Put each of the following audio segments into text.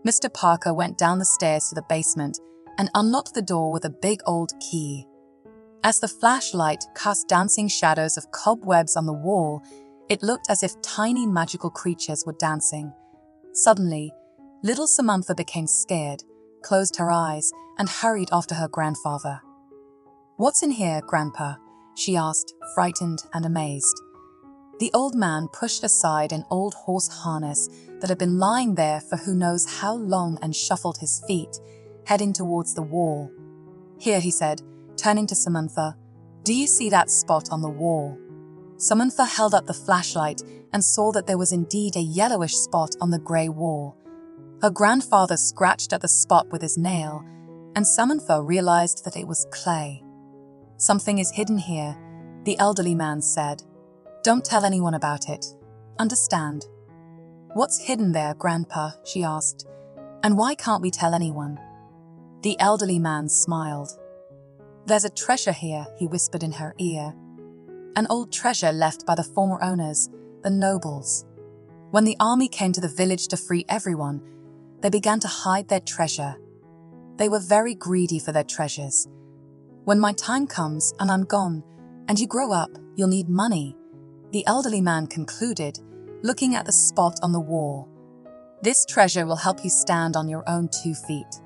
Mr. Parker went down the stairs to the basement and unlocked the door with a big old key. As the flashlight cast dancing shadows of cobwebs on the wall, it looked as if tiny magical creatures were dancing. Suddenly, little Samantha became scared, closed her eyes, and hurried after her grandfather. "What's in here, Grandpa?" she asked, frightened and amazed. The old man pushed aside an old horse harness that had been lying there for who knows how long and shuffled his feet, heading towards the wall. "Here," he said, turning to Samantha. "Do you see that spot on the wall?" Samantha held up the flashlight and saw that there was indeed a yellowish spot on the grey wall. Her grandfather scratched at the spot with his nail, and Samantha realized that it was clay. "Something is hidden here," the elderly man said. "Don't tell anyone about it. Understand?" "What's hidden there, Grandpa?" she asked. "And why can't we tell anyone?" The elderly man smiled. "There's a treasure here," he whispered in her ear. "An old treasure left by the former owners, the nobles. When the army came to the village to free everyone, they began to hide their treasure. They were very greedy for their treasures. When my time comes and I'm gone, and you grow up, you'll need money," the elderly man concluded, looking at the spot on the wall. "This treasure will help you stand on your own 2 feet."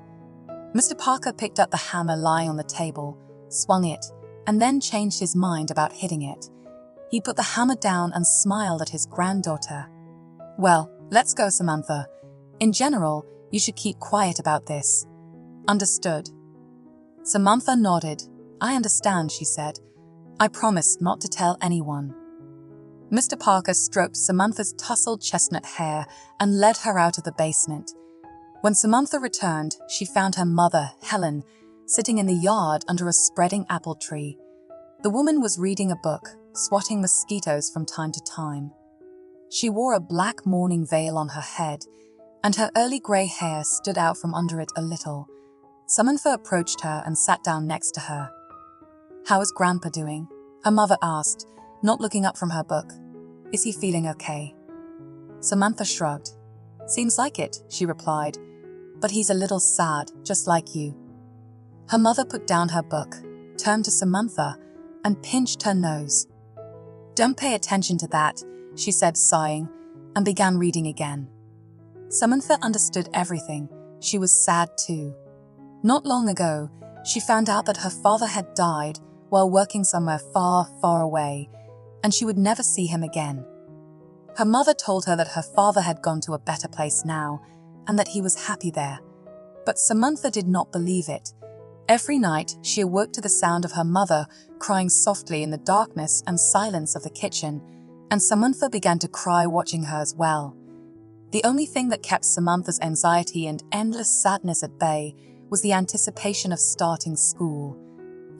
Mr. Parker picked up the hammer lying on the table, swung it, and then changed his mind about hitting it. He put the hammer down and smiled at his granddaughter. "Well, let's go, Samantha. In general, you should keep quiet about this." "Understood." Samantha nodded. "I understand," she said. "I promise not to tell anyone." Mr. Parker stroked Samantha's tousled chestnut hair and led her out of the basement. When Samantha returned, she found her mother, Helen, sitting in the yard under a spreading apple tree. The woman was reading a book, swatting mosquitoes from time to time. She wore a black mourning veil on her head, and her early grey hair stood out from under it a little. Samantha approached her and sat down next to her. "How is Grandpa doing?" her mother asked, not looking up from her book. "Is he feeling okay?" Samantha shrugged. "Seems like it," she replied. "But he's a little sad, just like you." Her mother put down her book, turned to Samantha, and pinched her nose. "Don't pay attention to that," she said, sighing, and began reading again. Samantha understood everything. She was sad too. Not long ago, she found out that her father had died while working somewhere far, far away, and she would never see him again. Her mother told her that her father had gone to a better place now, and that he was happy there. But Samantha did not believe it. Every night, she awoke to the sound of her mother crying softly in the darkness and silence of the kitchen, and Samantha began to cry watching her as well. The only thing that kept Samantha's anxiety and endless sadness at bay was the anticipation of starting school.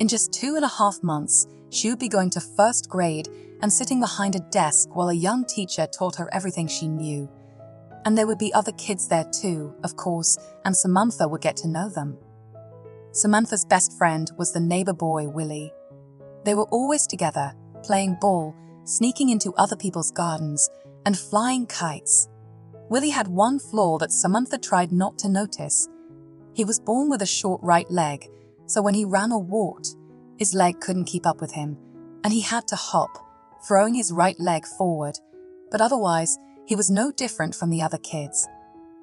In just 2.5 months, she would be going to 1st grade and sitting behind a desk while a young teacher taught her everything she knew. And there would be other kids there too, of course, and Samantha would get to know them. Samantha's best friend was the neighbor boy, Willie. They were always together, playing ball, sneaking into other people's gardens, and flying kites. Willie had one flaw that Samantha tried not to notice. He was born with a short right leg, so when he ran or walked, his leg couldn't keep up with him, and he had to hop, throwing his right leg forward. But otherwise, he was no different from the other kids.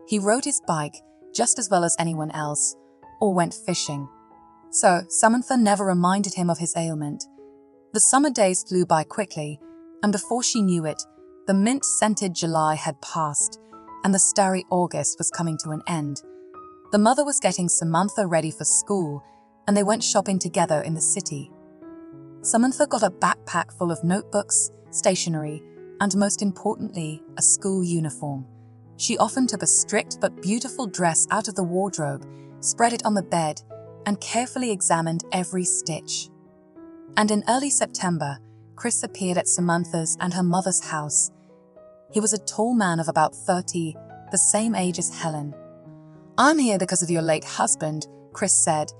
He rode his bike just as well as anyone else, or went fishing. So Samantha never reminded him of his ailment. The summer days flew by quickly, and before she knew it, the mint-scented July had passed, and the starry August was coming to an end. The mother was getting Samantha ready for school, and they went shopping together in the city. Samantha got a backpack full of notebooks, stationery, and most importantly, a school uniform. She often took a strict but beautiful dress out of the wardrobe, spread it on the bed, and carefully examined every stitch. And in early September, Chris appeared at Samantha's and her mother's house. He was a tall man of about 30, the same age as Helen. "I'm here because of your late husband," Chris said,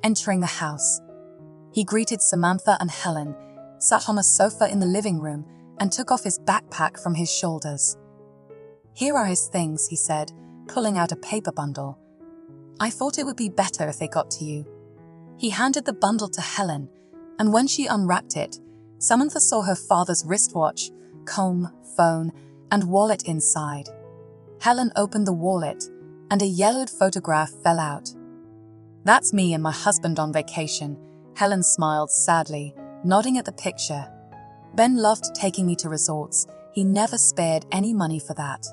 entering the house. He greeted Samantha and Helen, sat on a sofa in the living room, and took off his backpack from his shoulders. "Here are his things," he said, pulling out a paper bundle. "I thought it would be better if they got to you." He handed the bundle to Helen, and when she unwrapped it, Samantha saw her father's wristwatch, comb, phone, and wallet inside. Helen opened the wallet, and a yellowed photograph fell out. "That's me and my husband on vacation," Helen smiled sadly, nodding at the picture. "Ben loved taking me to resorts. He never spared any money for that."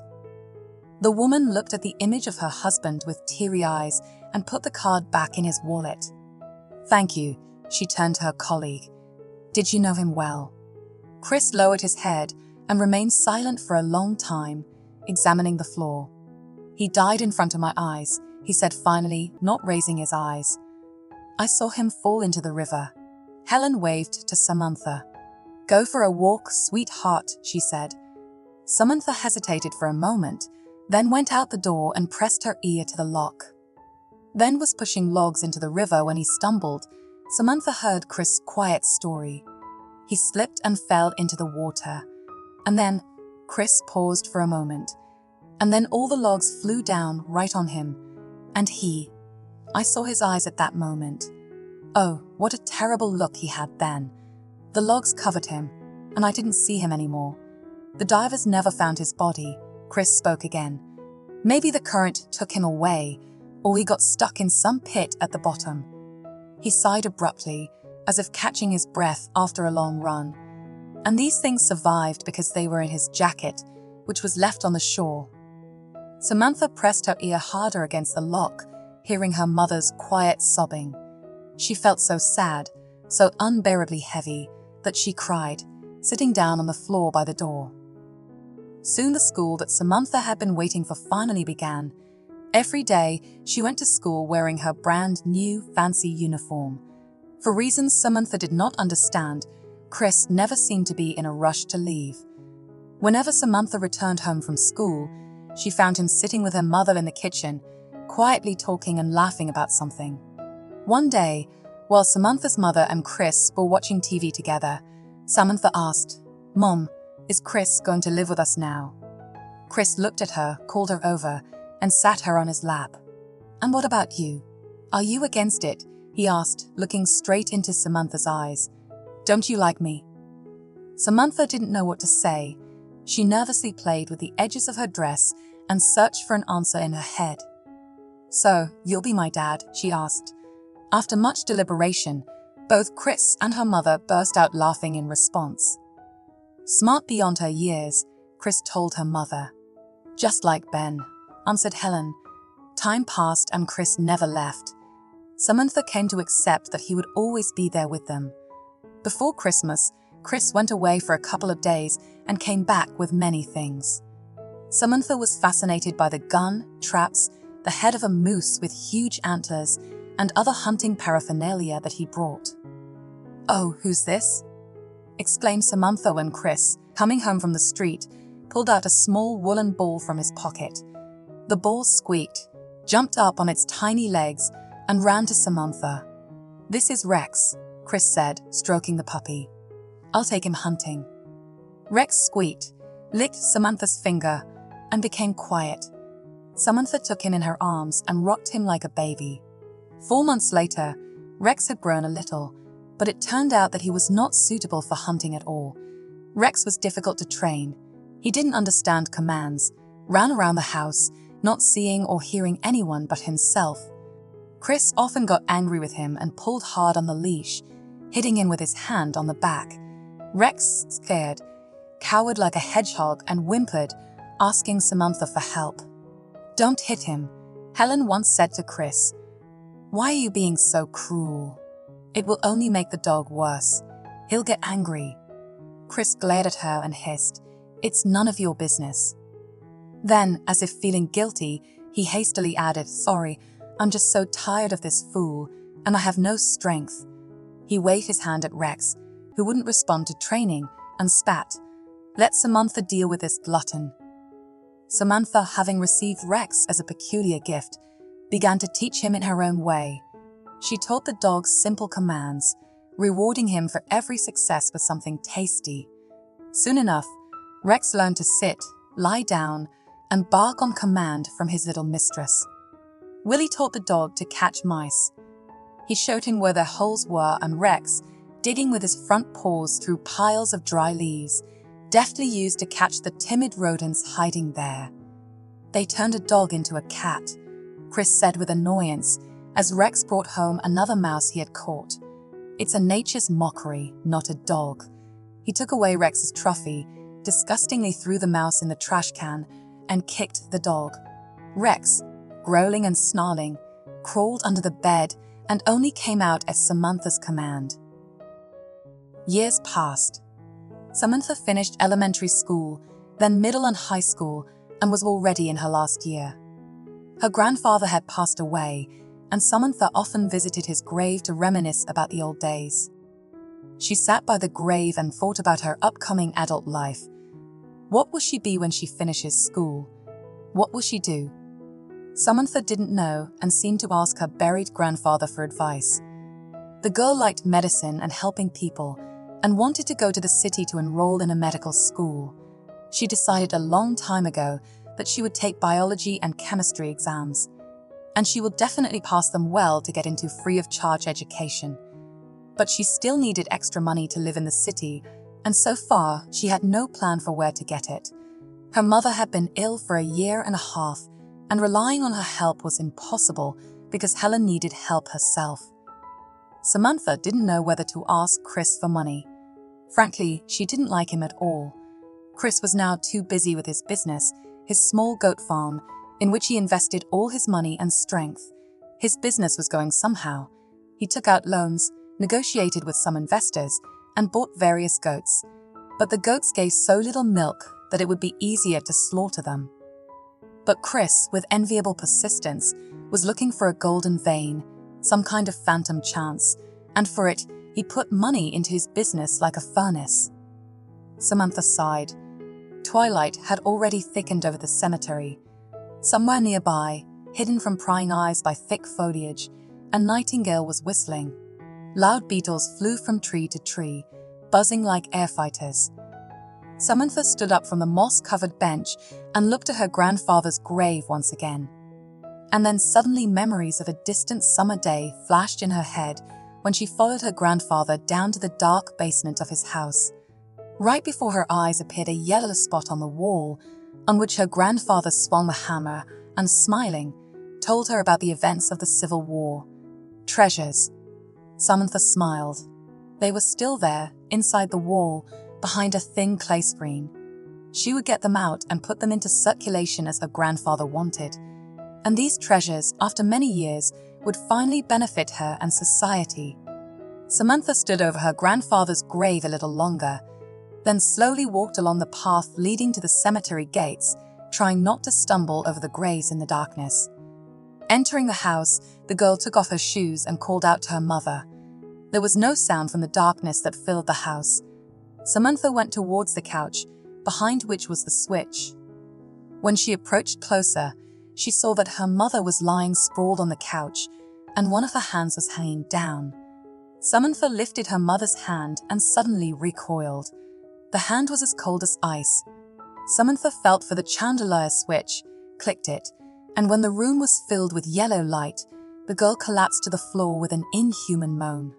The woman looked at the image of her husband with teary eyes and put the card back in his wallet. "Thank you," she turned to her colleague. "Did you know him well?" Chris lowered his head and remained silent for a long time, examining the floor. "He died in front of my eyes," he said finally, not raising his eyes. "I saw him fall into the river." Helen waved to Samantha. "Go for a walk, sweetheart," she said. Samantha hesitated for a moment, then went out the door and pressed her ear to the lock. Ben was pushing logs into the river when he stumbled. Samantha heard Chris' quiet story. He slipped and fell into the water. And then Chris paused for a moment. And then all the logs flew down right on him. And I saw his eyes at that moment. Oh, what a terrible look he had then. The logs covered him, and I didn't see him anymore. The divers never found his body. Chris spoke again. Maybe the current took him away, or he got stuck in some pit at the bottom. He sighed abruptly, as if catching his breath after a long run. And these things survived because they were in his jacket, which was left on the shore. Samantha pressed her ear harder against the lock, hearing her mother's quiet sobbing. She felt so sad, so unbearably heavy, that she cried, sitting down on the floor by the door. Soon the school that Samantha had been waiting for finally began. Every day, she went to school wearing her brand new fancy uniform. For reasons Samantha did not understand, Chris never seemed to be in a rush to leave. Whenever Samantha returned home from school, she found him sitting with her mother in the kitchen, quietly talking and laughing about something. One day, while Samantha's mother and Chris were watching TV together, Samantha asked, "Mom, is Chris going to live with us now?" Chris looked at her, called her over, and sat her on his lap. "And what about you? Are you against it?" he asked, looking straight into Samantha's eyes. "Don't you like me?" Samantha didn't know what to say. She nervously played with the edges of her dress and searched for an answer in her head. "So, you'll be my dad?" she asked. After much deliberation, both Chris and her mother burst out laughing in response. Smart beyond her years, Chris told her mother. "Just like Ben," answered Helen. Time passed and Chris never left. Samantha came to accept that he would always be there with them. Before Christmas, Chris went away for a couple of days and came back with many things. Samantha was fascinated by the gun, traps, the head of a moose with huge antlers, and other hunting paraphernalia that he brought. "Oh, who's this?" exclaimed Samantha when Chris, coming home from the street, pulled out a small woolen ball from his pocket. The ball squeaked, jumped up on its tiny legs, and ran to Samantha. "This is Rex," Chris said, stroking the puppy. "I'll take him hunting." Rex squeaked, licked Samantha's finger, and became quiet. Samantha took him in her arms and rocked him like a baby. 4 months later, Rex had grown a little, but it turned out that he was not suitable for hunting at all. Rex was difficult to train. He didn't understand commands, ran around the house, not seeing or hearing anyone but himself. Chris often got angry with him and pulled hard on the leash, hitting him with his hand on the back. Rex, scared, cowered like a hedgehog and whimpered, asking Samantha for help. "Don't hit him," Helen once said to Chris. "Why are you being so cruel? It will only make the dog worse. He'll get angry." Chris glared at her and hissed, "It's none of your business." Then, as if feeling guilty, he hastily added, "Sorry, I'm just so tired of this fool, and I have no strength." He waved his hand at Rex, who wouldn't respond to training, and spat, "Let Samantha deal with this glutton." Samantha, having received Rex as a peculiar gift, began to teach him in her own way. She taught the dog simple commands, rewarding him for every success with something tasty. Soon enough, Rex learned to sit, lie down, and bark on command from his little mistress. Willie taught the dog to catch mice. He showed him where their holes were, and Rex, digging with his front paws through piles of dry leaves, deftly used to catch the timid rodents hiding there. They turned a dog into a cat, Chris said with annoyance, as Rex brought home another mouse he had caught. It's a nature's mockery, not a dog. He took away Rex's trophy, disgustingly threw the mouse in the trash can, and kicked the dog. Rex, growling and snarling, crawled under the bed and only came out at Samantha's command. Years passed. Samantha finished elementary school, then middle and high school, and was already in her last year. Her grandfather had passed away, and Samantha often visited his grave to reminisce about the old days. She sat by the grave and thought about her upcoming adult life. What will she be when she finishes school? What will she do? Samantha didn't know and seemed to ask her buried grandfather for advice. The girl liked medicine and helping people and wanted to go to the city to enroll in a medical school. She decided a long time ago that she would take biology and chemistry exams, and she would definitely pass them well to get into free-of-charge education. But she still needed extra money to live in the city, and so far she had no plan for where to get it. Her mother had been ill for a year and a half, and relying on her help was impossible because Helen needed help herself. Samantha didn't know whether to ask Chris for money. Frankly, she didn't like him at all. Chris was now too busy with his business, his small goat farm, in which he invested all his money and strength. His business was going somehow. He took out loans, negotiated with some investors, and bought various goats. But the goats gave so little milk that it would be easier to slaughter them. But Chris, with enviable persistence, was looking for a golden vein, some kind of phantom chance, and for it, he put money into his business like a furnace. Samantha sighed. Twilight had already thickened over the cemetery. Somewhere nearby, hidden from prying eyes by thick foliage, a nightingale was whistling. Loud beetles flew from tree to tree, buzzing like air fighters. Samantha stood up from the moss-covered bench and looked at her grandfather's grave once again. And then suddenly memories of a distant summer day flashed in her head when she followed her grandfather down to the dark basement of his house. Right before her eyes appeared a yellow spot on the wall, on which her grandfather swung the hammer and, smiling, told her about the events of the Civil War. Treasures. Samantha smiled. They were still there, inside the wall, behind a thin clay screen. She would get them out and put them into circulation as her grandfather wanted. And these treasures, after many years, would finally benefit her and society. Samantha stood over her grandfather's grave a little longer, then slowly walked along the path leading to the cemetery gates, trying not to stumble over the graves in the darkness. Entering the house, the girl took off her shoes and called out to her mother. There was no sound from the darkness that filled the house. Samantha went towards the couch, behind which was the switch. When she approached closer, she saw that her mother was lying sprawled on the couch, and one of her hands was hanging down. Samantha lifted her mother's hand and suddenly recoiled. The hand was as cold as ice. Samantha felt for the chandelier switch, clicked it, and when the room was filled with yellow light, the girl collapsed to the floor with an inhuman moan.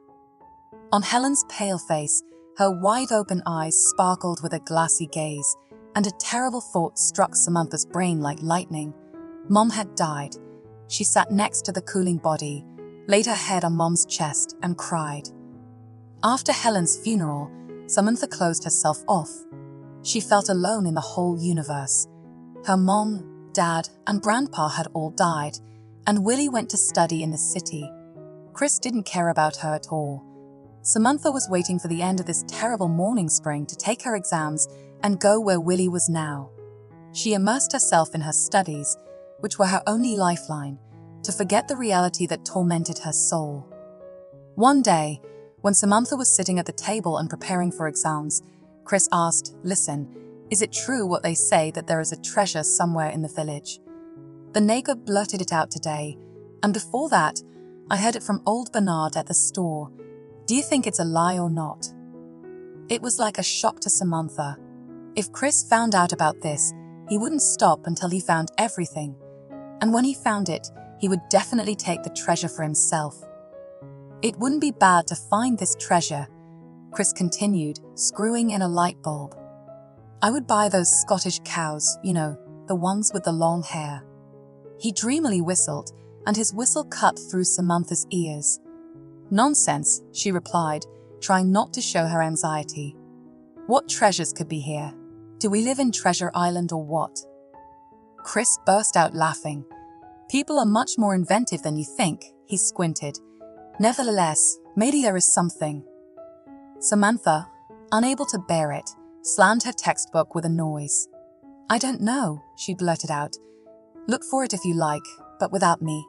On Helen's pale face, her wide-open eyes sparkled with a glassy gaze, and a terrible thought struck Samantha's brain like lightning. Mom had died. She sat next to the cooling body, laid her head on Mom's chest, and cried. After Helen's funeral, Samantha closed herself off. She felt alone in the whole universe. Her mom, dad, and grandpa had all died, and Willie went to study in the city. Chris didn't care about her at all. Samantha was waiting for the end of this terrible morning spring to take her exams and go where Willie was now. She immersed herself in her studies, which were her only lifeline, to forget the reality that tormented her soul. One day, when Samantha was sitting at the table and preparing for exams, Chris asked, "Listen, is it true what they say that there is a treasure somewhere in the village?" The neighbor blurted it out today, and before that, I heard it from old Bernard at the store. Do you think it's a lie or not? It was like a shock to Samantha. If Chris found out about this, He wouldn't stop until he found everything, and when he found it, he would definitely take the treasure for himself. It wouldn't be bad to find this treasure, Chris continued, screwing in a light bulb. I would buy those Scottish cows, you know, the ones with the long hair. He dreamily whistled, and his whistle cut through Samantha's ears. Nonsense, she replied, trying not to show her anxiety. What treasures could be here? Do we live in Treasure Island or what? Chris burst out laughing. People are much more inventive than you think, he squinted. Nevertheless, maybe there is something. Samantha, unable to bear it, slammed her textbook with a noise. I don't know, she blurted out. Look for it if you like, but without me.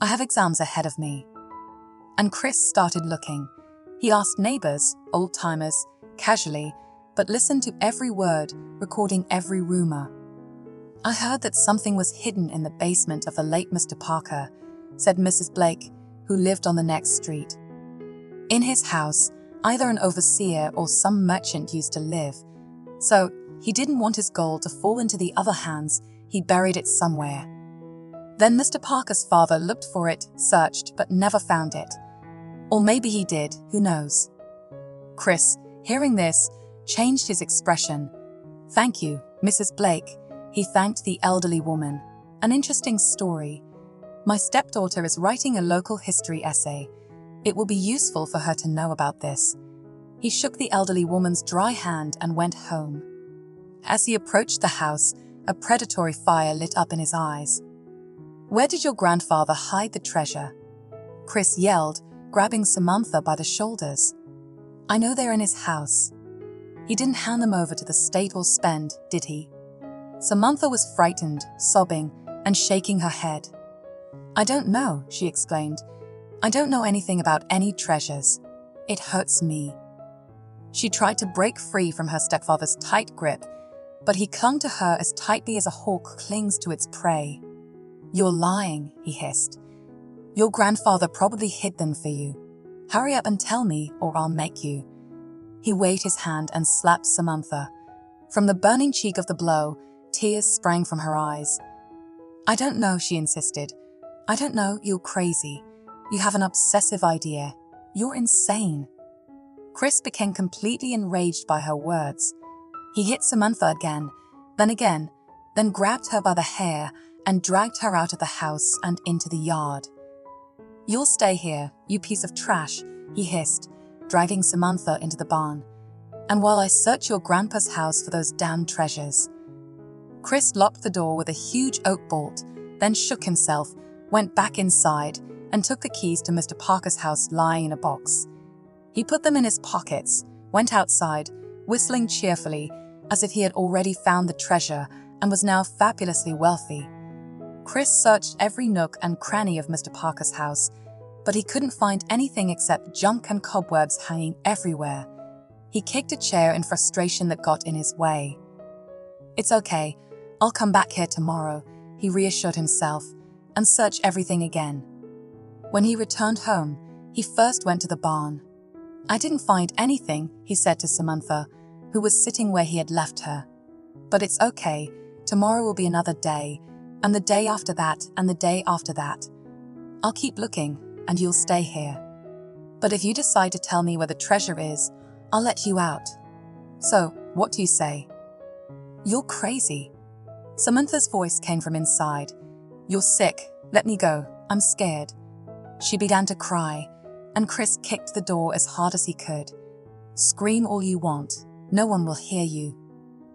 I have exams ahead of me. And Chris started looking. He asked neighbors, old-timers, casually, but listened to every word, recording every rumor. I heard that something was hidden in the basement of the late Mr. Parker, said Mrs. Blake, who lived on the next street. In his house, either an overseer or some merchant used to live, so he didn't want his gold to fall into the other hands. He buried it somewhere. Then Mr. Parker's father looked for it, searched, but never found it. Or maybe he did, who knows? Chris, hearing this, changed his expression. Thank you, Mrs. Blake, he thanked the elderly woman. An interesting story. My stepdaughter is writing a local history essay. It will be useful for her to know about this. He shook the elderly woman's dry hand and went home. As he approached the house, a predatory fire lit up in his eyes. Where did your grandfather hide the treasure? Chris yelled, grabbing Samantha by the shoulders. I know they're in his house. He didn't hand them over to the state or spend, did he? Samantha was frightened, sobbing, and shaking her head. I don't know, she exclaimed. I don't know anything about any treasures. It hurts me. She tried to break free from her stepfather's tight grip, but he clung to her as tightly as a hawk clings to its prey. You're lying, he hissed. Your grandfather probably hid them for you. Hurry up and tell me, or I'll make you. He waved his hand and slapped Samantha. From the burning cheek of the blow, tears sprang from her eyes. I don't know, she insisted. I don't know, you're crazy. You have an obsessive idea. You're insane. Chris became completely enraged by her words. He hit Samantha again, then grabbed her by the hair and dragged her out of the house and into the yard. You'll stay here, you piece of trash, he hissed, dragging Samantha into the barn. And while I search your grandpa's house for those damn treasures. Chris locked the door with a huge oak bolt, then shook himself, went back inside, and took the keys to Mr. Parker's house lying in a box. He put them in his pockets, went outside, whistling cheerfully, as if he had already found the treasure and was now fabulously wealthy. Chris searched every nook and cranny of Mr. Parker's house, but he couldn't find anything except junk and cobwebs hanging everywhere. He kicked a chair in frustration that got in his way. It's okay, I'll come back here tomorrow, he reassured himself, and search everything again. When he returned home, he first went to the barn. I didn't find anything, he said to Samantha, who was sitting where he had left her. But it's okay, tomorrow will be another day, and the day after that, and the day after that. I'll keep looking, and you'll stay here. But if you decide to tell me where the treasure is, I'll let you out. So, what do you say? You're crazy. Samantha's voice came from inside. You're sick. Let me go. I'm scared. She began to cry, and Chris kicked the door as hard as he could. Scream all you want. No one will hear you,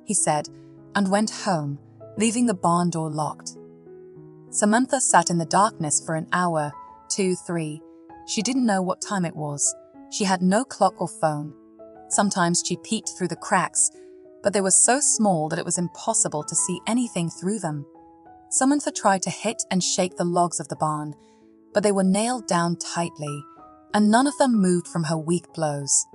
he said, and went home, leaving the barn door locked. Samantha sat in the darkness for an hour, 2, 3. She didn't know what time it was. She had no clock or phone. Sometimes she peeked through the cracks, but they were so small that it was impossible to see anything through them. Samantha tried to hit and shake the logs of the barn, but they were nailed down tightly, and none of them moved from her weak blows.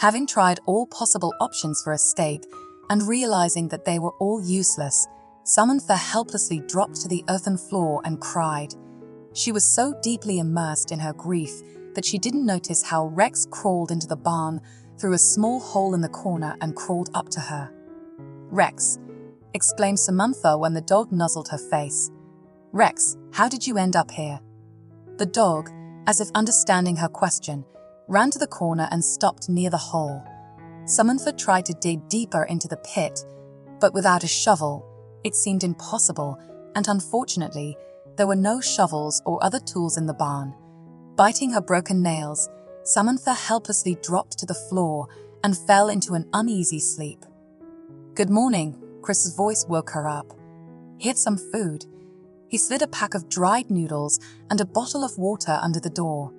Having tried all possible options for escape and realizing that they were all useless, Samantha helplessly dropped to the earthen floor and cried. She was so deeply immersed in her grief that she didn't notice how Rex crawled into the barn through a small hole in the corner and crawled up to her. Rex, exclaimed Samantha when the dog nuzzled her face. "Rex, how did you end up here?" The dog, as if understanding her question, ran to the corner and stopped near the hole. Samantha tried to dig deeper into the pit, but without a shovel, it seemed impossible, and unfortunately, there were no shovels or other tools in the barn. Biting her broken nails, Samantha helplessly dropped to the floor and fell into an uneasy sleep. "Good morning," Chris's voice woke her up. He had some food. He slid a pack of dried noodles and a bottle of water under the door.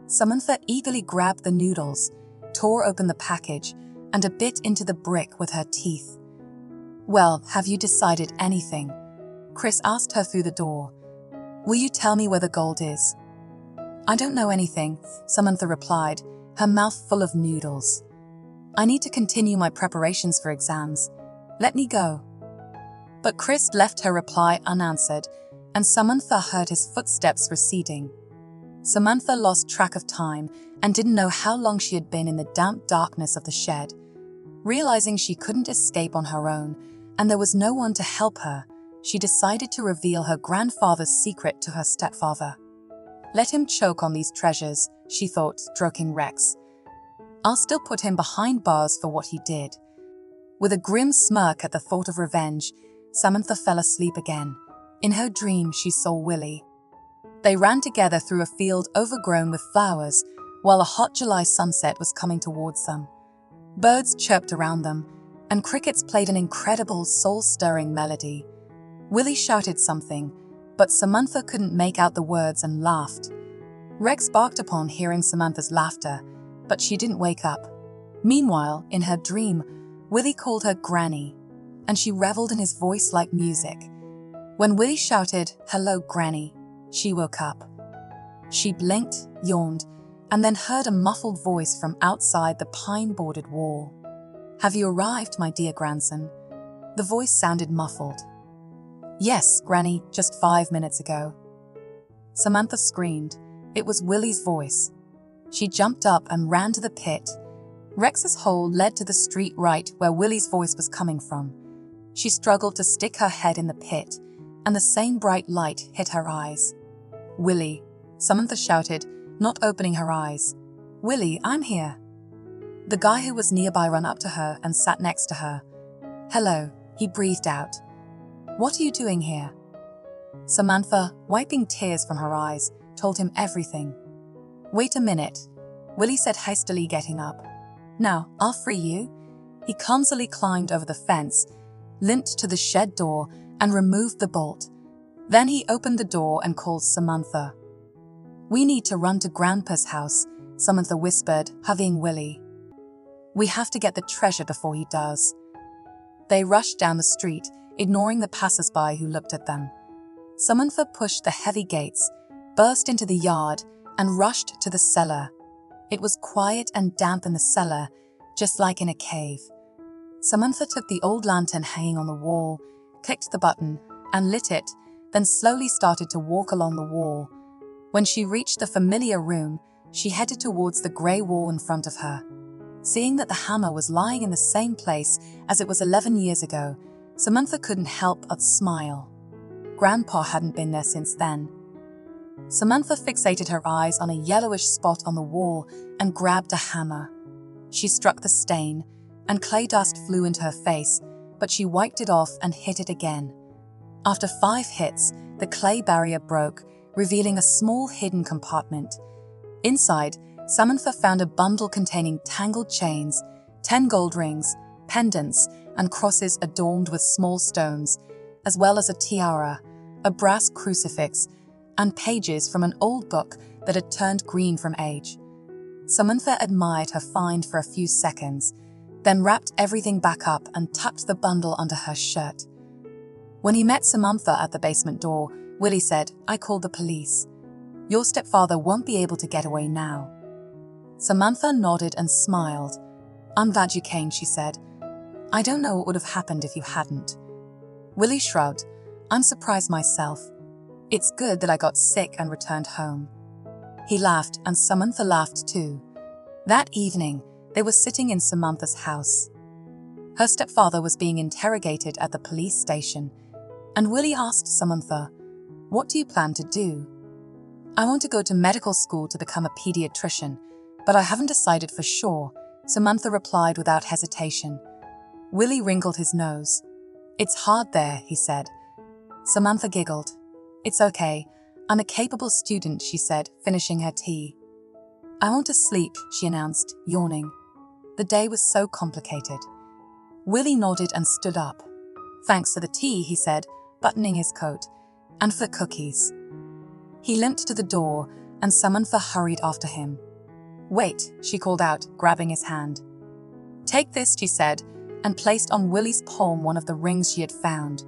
Samantha eagerly grabbed the noodles, tore open the package, and bit into the brick with her teeth. "Well, have you decided anything?" Chris asked her through the door. "Will you tell me where the gold is?" "I don't know anything," Samantha replied, her mouth full of noodles. "I need to continue my preparations for exams. Let me go." But Chris left her reply unanswered, and Samantha heard his footsteps receding. Samantha lost track of time and didn't know how long she had been in the damp darkness of the shed. Realizing she couldn't escape on her own, and there was no one to help her, she decided to reveal her grandfather's secret to her stepfather. "Let him choke on these treasures," she thought, stroking Rex. "I'll still put him behind bars for what he did." With a grim smirk at the thought of revenge, Samantha fell asleep again. In her dream, she saw Willie. They ran together through a field overgrown with flowers, while a hot July sunset was coming towards them. Birds chirped around them, and crickets played an incredible, soul-stirring melody. Willie shouted something, but Samantha couldn't make out the words and laughed. Rex barked upon hearing Samantha's laughter, but she didn't wake up. Meanwhile, in her dream, Willie called her Granny, and she reveled in his voice like music. When Willie shouted, "Hello, Granny," she woke up. She blinked, yawned, and then heard a muffled voice from outside the pine-bordered wall. "Have you arrived, my dear grandson?" The voice sounded muffled. "Yes, Granny, just 5 minutes ago." Samantha screamed. It was Willie's voice. She jumped up and ran to the pit. Rex's hole led to the street right where Willie's voice was coming from. She struggled to stick her head in the pit, and the same bright light hit her eyes. "Willie," Samantha shouted, not opening her eyes. "Willie, I'm here." The guy who was nearby ran up to her and sat next to her. "Hello," he breathed out. "What are you doing here?" Samantha, wiping tears from her eyes, told him everything. "Wait a minute," Willie said hastily, getting up. "Now, I'll free you." He clumsily climbed over the fence, limped to the shed door, and removed the bolt. Then he opened the door and called Samantha. "We need to run to Grandpa's house," Samantha whispered, hugging Willie. "We have to get the treasure before he does." They rushed down the street, ignoring the passers-by who looked at them. Samantha pushed the heavy gates, burst into the yard, and rushed to the cellar. It was quiet and damp in the cellar, just like in a cave. Samantha took the old lantern hanging on the wall, clicked the button, and lit it, then slowly started to walk along the wall. When she reached the familiar room, she headed towards the grey wall in front of her. Seeing that the hammer was lying in the same place as it was 11 years ago, Samantha couldn't help but smile. Grandpa hadn't been there since then. Samantha fixated her eyes on a yellowish spot on the wall and grabbed a hammer. She struck the stain, and clay dust flew into her face, but she wiped it off and hit it again. After 5 hits, the clay barrier broke, revealing a small hidden compartment. Inside, Samantha found a bundle containing tangled chains, 10 gold rings, pendants, and crosses adorned with small stones, as well as a tiara, a brass crucifix, and pages from an old book that had turned green from age. Samantha admired her find for a few seconds, then wrapped everything back up and tucked the bundle under her shirt. When he met Samantha at the basement door, Willie said, "I called the police. Your stepfather won't be able to get away now." Samantha nodded and smiled. "I'm glad you came," she said. "I don't know what would have happened if you hadn't." Willie shrugged. "I'm surprised myself. It's good that I got sick and returned home." He laughed, and Samantha laughed too. That evening, they were sitting in Samantha's house. Her stepfather was being interrogated at the police station, and Willie asked Samantha, "What do you plan to do?" "I want to go to medical school to become a pediatrician, but I haven't decided for sure," Samantha replied without hesitation. Willie wrinkled his nose. "It's hard there," he said. Samantha giggled. "It's okay. I'm a capable student," she said, finishing her tea. "I want to sleep," she announced, yawning. The day was so complicated. Willie nodded and stood up. "Thanks for the tea," he said, buttoning his coat, "and for cookies." He limped to the door, and Samantha hurried after him. "Wait," she called out, grabbing his hand. "Take this," she said, and placed on Willie's palm one of the rings she had found.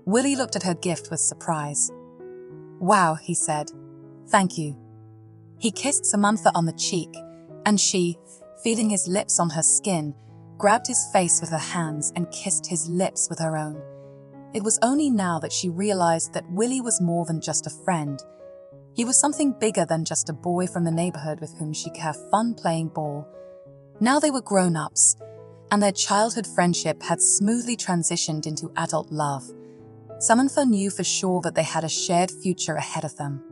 Willie looked at her gift with surprise. "Wow," he said. "Thank you." He kissed Samantha on the cheek, and she, feeling his lips on her skin, grabbed his face with her hands and kissed his lips with her own. It was only now that she realized that Willie was more than just a friend. He was something bigger than just a boy from the neighborhood with whom she could have fun playing ball. Now they were grown-ups, and their childhood friendship had smoothly transitioned into adult love. Samantha knew for sure that they had a shared future ahead of them.